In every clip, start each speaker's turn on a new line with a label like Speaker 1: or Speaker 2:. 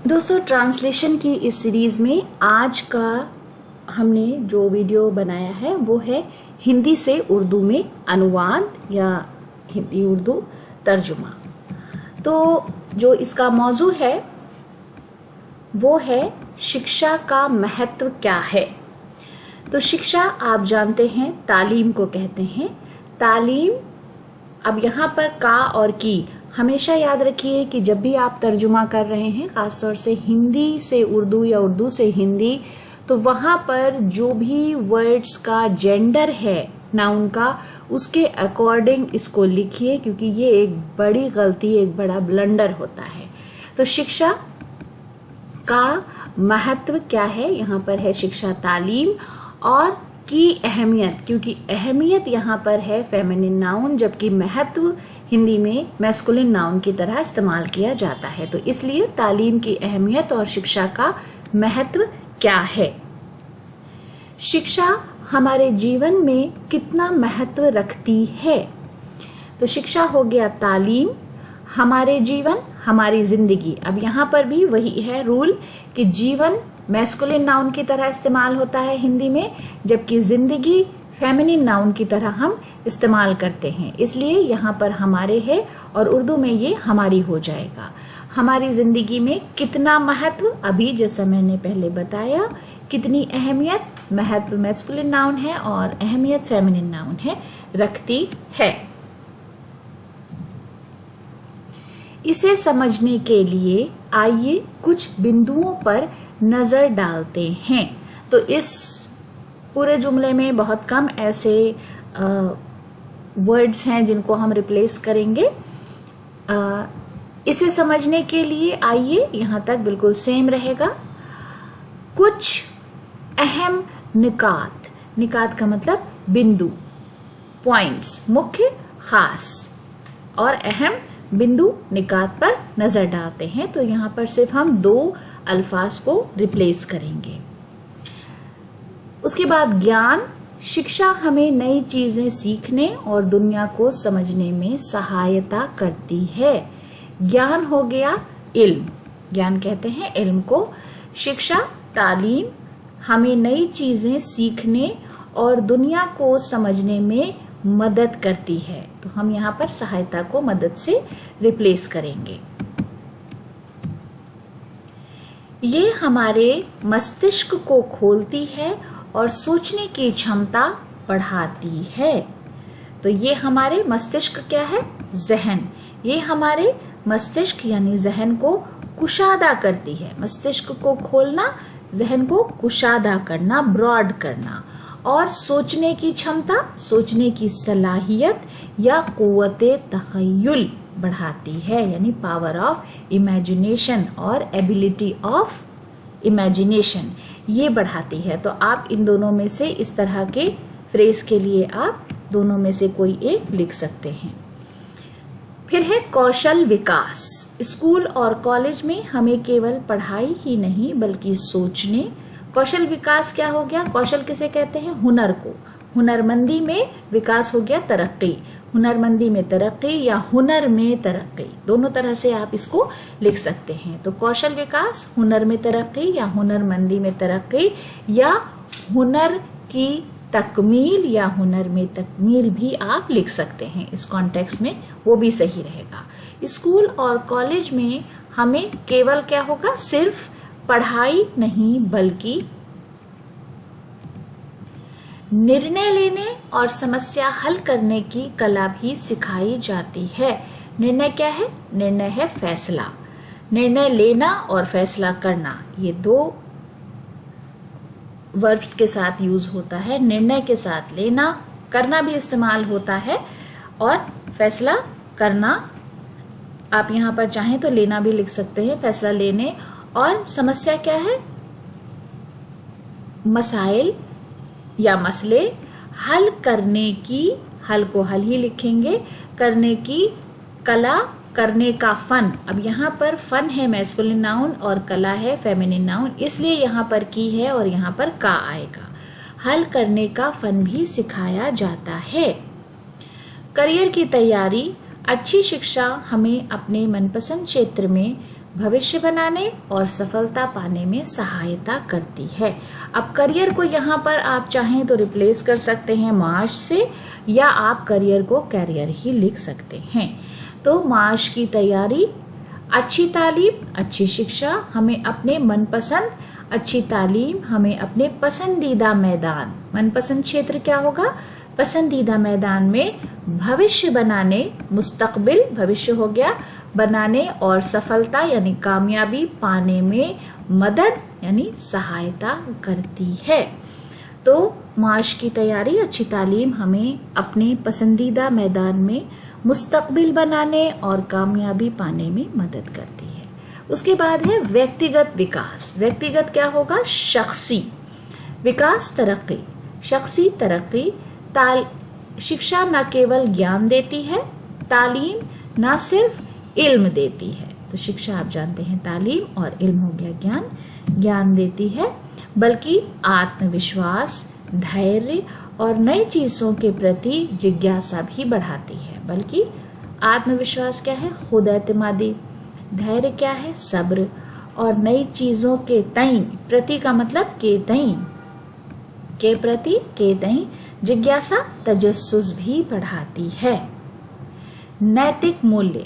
Speaker 1: दोस्तों, ट्रांसलेशन की इस सीरीज में आज का हमने जो वीडियो बनाया है वो है हिंदी से उर्दू में अनुवाद या हिंदी उर्दू तर्जुमा। तो जो इसका मौजू है वो है शिक्षा का महत्व क्या है। तो शिक्षा आप जानते हैं तालीम को कहते हैं। तालीम, अब यहाँ पर का और की हमेशा याद रखिए कि जब भी आप तर्जुमा कर रहे हैं, खासतौर से हिंदी से उर्दू या उर्दू से हिंदी, तो वहां पर जो भी वर्ड्स का जेंडर है नाउन का, उसके अकॉर्डिंग इसको लिखिए, क्योंकि ये एक बड़ी गलती, एक बड़ा ब्लंडर होता है। तो शिक्षा का महत्व क्या है, यहाँ पर है शिक्षा तालीम, और की अहमियत, क्योंकि अहमियत यहाँ पर है फेमिनिन नाउन, जबकि महत्व हिंदी में मैस्कुलिन नाउन की तरह इस्तेमाल किया जाता है। तो इसलिए तालीम की अहमियत और शिक्षा का महत्व क्या है। शिक्षा हमारे जीवन में कितना महत्व रखती है। तो शिक्षा हो गया तालीम, हमारे जीवन, हमारी जिंदगी। अब यहाँ पर भी वही है रूल कि जीवन मैस्कुलिन नाउन की तरह इस्तेमाल होता है हिंदी में, जबकि जिंदगी फेमिनिन नाउन की तरह हम इस्तेमाल करते हैं। इसलिए यहाँ पर हमारे है और उर्दू में ये हमारी हो जाएगा। हमारी जिंदगी में कितना महत्व, अभी जैसा मैंने पहले बताया, कितनी अहमियत, महत्व मैस्कुलिन नाउन है और अहमियत फेमिनिन नाउन है, रखती है। इसे समझने के लिए आइए कुछ बिंदुओं पर नजर डालते हैं। तो इस पूरे जुमले में बहुत कम ऐसे वर्ड्स हैं जिनको हम रिप्लेस करेंगे। इसे समझने के लिए आइए, यहां तक बिल्कुल सेम रहेगा। कुछ अहम निकात, निकात का मतलब बिंदु, पॉइंट्स, मुख्य, खास और अहम बिंदु निकात पर नजर डालते हैं। तो यहां पर सिर्फ हम दो अल्फाज को रिप्लेस करेंगे। उसके बाद ज्ञान, शिक्षा हमें नई चीजें सीखने और दुनिया को समझने में सहायता करती है। ज्ञान हो गया इल्म, ज्ञान कहते हैं इल्म को। शिक्षा तालीम हमें नई चीजें सीखने और दुनिया को समझने में मदद करती है। तो हम यहाँ पर सहायता को मदद से रिप्लेस करेंगे। ये हमारे मस्तिष्क को खोलती है और सोचने की क्षमता बढ़ाती है। तो ये हमारे मस्तिष्क क्या है, जहन, ये हमारे मस्तिष्क यानी जहन को कुशादा करती है। मस्तिष्क को खोलना, जहन को कुशादा करना, ब्रॉड करना, और सोचने की क्षमता, सोचने की सलाहियत या कुव्वते तखय्युल बढ़ाती है, यानी पावर ऑफ इमेजिनेशन और एबिलिटी ऑफ इमेजिनेशन, ये बढ़ाती है। तो आप इन दोनों में से इस तरह के फ्रेज के लिए आप दोनों में से कोई एक लिख सकते हैं। फिर है कौशल विकास। स्कूल और कॉलेज में हमें केवल पढ़ाई ही नहीं बल्कि सोचने, कौशल विकास क्या हो गया, कौशल किसे कहते हैं, हुनर को। हुनरमंदी में विकास हो गया तरक्की, हुनरमंदी में तरक्की या हुनर में तरक्की, दोनों तरह से आप इसको लिख सकते हैं। तो कौशल विकास, हुनर में तरक्की या हुनरमंदी में तरक्की, या हुनर की तकमील या हुनर में तकमील भी आप लिख सकते हैं। इस कॉन्टेक्स्ट में वो भी सही रहेगा। स्कूल और कॉलेज में हमें केवल क्या होगा, सिर्फ पढ़ाई नहीं बल्कि निर्णय लेने और समस्या हल करने की कला भी सिखाई जाती है। निर्णय क्या है, निर्णय है फैसला। निर्णय लेना और फैसला करना, ये दो वर्ब्स के साथ यूज होता है। निर्णय के साथ लेना, करना भी इस्तेमाल होता है, और फैसला करना आप यहाँ पर चाहें तो लेना भी लिख सकते हैं, फैसला लेने। और समस्या क्या है, मसाइल या मसले हल करने की, हल को हल ही लिखेंगे, करने की कला, करने का फन। अब यहाँ पर फन है मैस्कुलिन नाउन और कला है फेमिनिन नाउन, इसलिए यहाँ पर की है और यहाँ पर का आएगा। हल करने का फन भी सिखाया जाता है। करियर की तैयारी, अच्छी शिक्षा हमें अपने मनपसंद क्षेत्र में भविष्य बनाने और सफलता पाने में सहायता करती है। अब करियर को यहाँ पर आप चाहें तो रिप्लेस कर सकते हैं माश से, या आप करियर को कैरियर ही लिख सकते हैं। तो माश की तैयारी, अच्छी तालीम, अच्छी शिक्षा हमें अपने मनपसंद, अच्छी तालीम हमें अपने पसंदीदा मैदान, मनपसंद क्षेत्र क्या होगा, पसंदीदा मैदान में भविष्य बनाने, मुस्तकबिल भविष्य हो गया, बनाने और सफलता यानी कामयाबी पाने में मदद यानी सहायता करती है। तो माश की तैयारी, अच्छी तालीम हमें अपने पसंदीदा मैदान में मुस्तकबिल बनाने और कामयाबी पाने में मदद करती है। उसके बाद है व्यक्तिगत विकास। व्यक्तिगत क्या होगा, शख्सी विकास, तरक्की, शख्सी तरक्की। शिक्षा न केवल ज्ञान देती है, तालीम न सिर्फ इल्म देती है। तो शिक्षा आप जानते हैं तालीम, और इल्म हो गया ज्ञान, ज्ञान देती है, बल्कि आत्मविश्वास, धैर्य और नई चीजों के प्रति जिज्ञासा भी बढ़ाती है। बल्कि आत्मविश्वास क्या है, खुद एतमादी, धैर्य क्या है, सब्र, और नई चीजों के तई, प्रति का मतलब के तई, के प्रति, के तई जिज्ञासा, तजस्सुस भी बढ़ाती है। नैतिक मूल्य,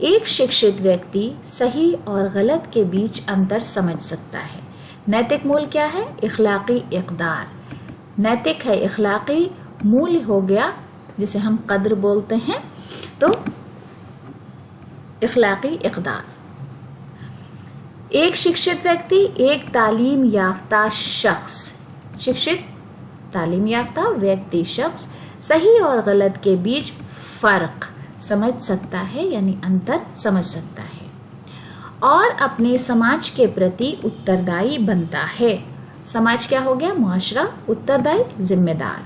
Speaker 1: एक शिक्षित व्यक्ति सही और गलत के बीच अंतर समझ सकता है। नैतिक मूल्य क्या है, इखलाकी इक़दार। नैतिक है इखलाकी, मूल्य हो गया जिसे हम कद्र बोलते हैं, तो इखलाकी इक़दार। एक शिक्षित व्यक्ति एक तालीम याफ्ता शख्स, शिक्षित तालीम याफ्ता व्यक्ति शख्स सही और गलत के बीच फर्क समझ सकता है यानी अंतर समझ सकता है, और अपने समाज के प्रति उत्तरदायी बनता है। समाज क्या हो गया, मुआशरा, उत्तरदायी, जिम्मेदार,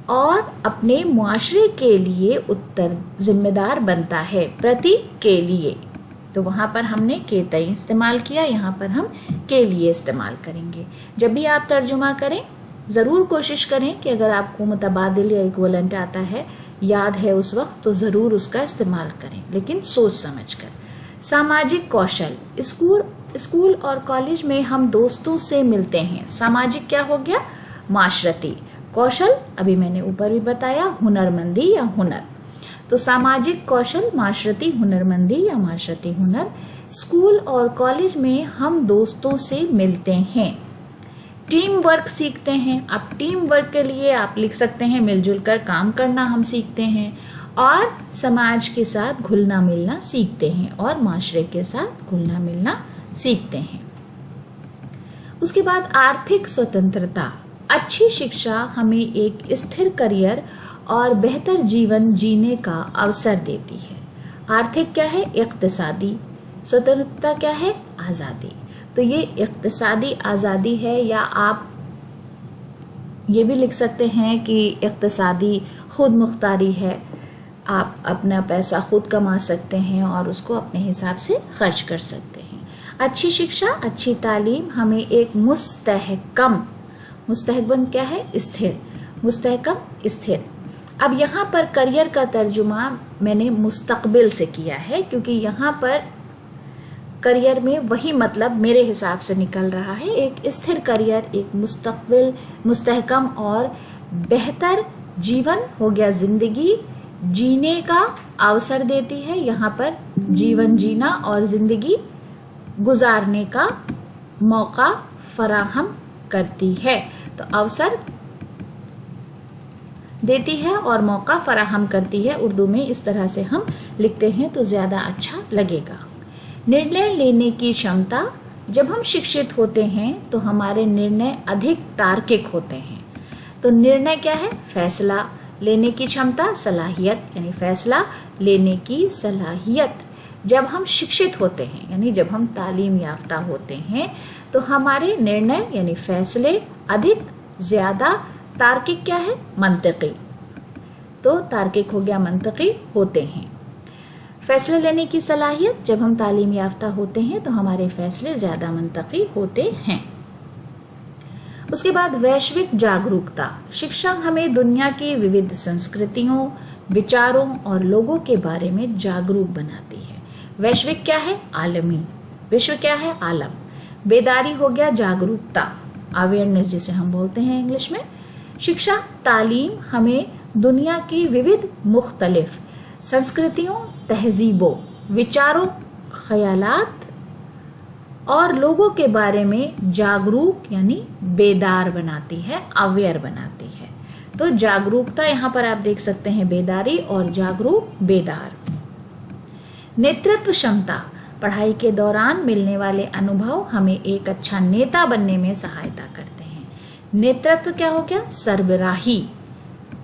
Speaker 1: और अपने मुआशरे के लिए जिम्मेदार बनता है, प्रति, के लिए। तो वहां पर हमने के तय इस्तेमाल किया, यहाँ पर हम के लिए इस्तेमाल करेंगे। जब भी आप तर्जुमा करें जरूर कोशिश करें कि अगर आपको मुतबादिल या इक्विवेलेंट आता है, याद है उस वक्त, तो जरूर उसका इस्तेमाल करें, लेकिन सोच समझकर। सामाजिक कौशल, स्कूल और कॉलेज में हम दोस्तों से मिलते हैं। सामाजिक क्या हो गया, माशरती। कौशल अभी मैंने ऊपर भी बताया, हुनरमंदी या हुनर। तो सामाजिक कौशल, माशरती हुनरमंदी या माशरती हुनर। स्कूल और कॉलेज में हम दोस्तों से मिलते हैं। टीम वर्क सीखते हैं। अब टीम वर्क के लिए आप लिख सकते हैं मिलजुल कर काम करना हम सीखते हैं, और समाज के साथ घुलना मिलना सीखते हैं, और माशरे के साथ घुलना मिलना सीखते हैं। उसके बाद आर्थिक स्वतंत्रता। अच्छी शिक्षा हमें एक स्थिर करियर और बेहतर जीवन जीने का अवसर देती है। आर्थिक क्या है, इक्तिसादी। स्वतंत्रता क्या है, आजादी। तो ये इक्तिसादी आजादी है, या आप ये भी लिख सकते हैं कि इक्तिसादी खुद मुख्तारी है। आप अपना पैसा खुद कमा सकते हैं और उसको अपने हिसाब से खर्च कर सकते हैं। अच्छी शिक्षा, अच्छी तालीम हमें एक मुस्तहकम, मुस्तहकम क्या है, स्थिर, मुस्तहकम स्थिर। अब यहाँ पर करियर का तर्जुमा मैंने मुस्तकबिल से किया है, क्योंकि यहाँ पर करियर में वही मतलब मेरे हिसाब से निकल रहा है। एक स्थिर करियर, एक मुस्तकबिल, मुस्तहकम और बेहतर जीवन हो गया, जिंदगी जीने का अवसर देती है। यहाँ पर जीवन जीना और जिंदगी गुजारने का मौका फराहम करती है। तो अवसर देती है और मौका फराहम करती है। उर्दू में इस तरह से हम लिखते हैं तो ज्यादा अच्छा लगेगा। निर्णय लेने की क्षमता, जब हम शिक्षित होते हैं तो हमारे निर्णय अधिक तार्किक होते हैं। तो निर्णय क्या है, फैसला लेने की क्षमता, सलाहियत, यानी फैसला लेने की सलाहियत। जब हम शिक्षित होते हैं यानी जब हम तालीम याफ्ता होते हैं तो हमारे निर्णय यानी फैसले अधिक, ज्यादा, तार्किक क्या है, मंतिकी। तो तार्किक हो गया, मंतिकी होते हैं। फैसले लेने की सलाहियत, जब हम तालीम याफ्ता होते हैं तो हमारे फैसले ज्यादा मंतकी होते हैं। उसके बाद वैश्विक जागरूकता। शिक्षा हमें दुनिया की विविध संस्कृतियों, विचारों और लोगों के बारे में जागरूक बनाती है। वैश्विक क्या है, आलमी। विश्व क्या है? आलम। बेदारी हो गया जागरूकता, अवेयरनेस जिसे हम बोलते हैं इंग्लिश में। शिक्षा, तालीम हमें दुनिया की विविध मुख्तलिफ संस्कृतियों, तहजीबों, विचारों, ख्यालात और लोगों के बारे में जागरूक यानी बेदार बनाती है, अवेयर बनाती है। तो जागरूकता यहाँ पर आप देख सकते हैं बेदारी और जागरूक, बेदार। नेतृत्व क्षमता, पढ़ाई के दौरान मिलने वाले अनुभव हमें एक अच्छा नेता बनने में सहायता करते हैं। नेतृत्व क्या हो गया? सरबराही।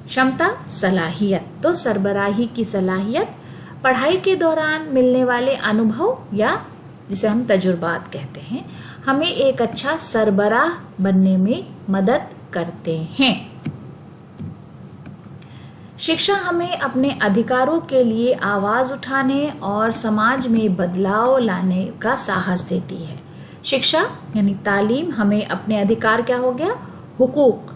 Speaker 1: क्षमता, सलाहियत। तो सरबराही की सलाहियत पढ़ाई के दौरान मिलने वाले अनुभव या जिसे हम तजुर्बात कहते हैं, हमें एक अच्छा सरबराह बनने में मदद करते हैं। शिक्षा हमें अपने अधिकारों के लिए आवाज उठाने और समाज में बदलाव लाने का साहस देती है। शिक्षा यानी तालीम हमें अपने अधिकार क्या हो गया? हुकूक,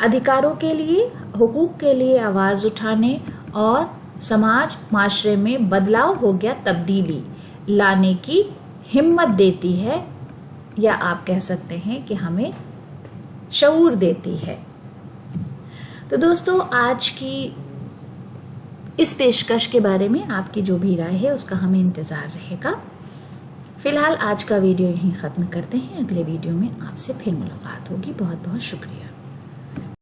Speaker 1: अधिकारों के लिए, हुकूक के लिए आवाज उठाने और समाज, माशरे में बदलाव हो गया, तब्दीली लाने की हिम्मत देती है, या आप कह सकते हैं कि हमें शऊर देती है। तो दोस्तों, आज की इस पेशकश के बारे में आपकी जो भी राय है उसका हमें इंतजार रहेगा। फिलहाल आज का वीडियो यहीं खत्म करते हैं। अगले वीडियो में आपसे फिर मुलाकात होगी। बहुत बहुत शुक्रिया।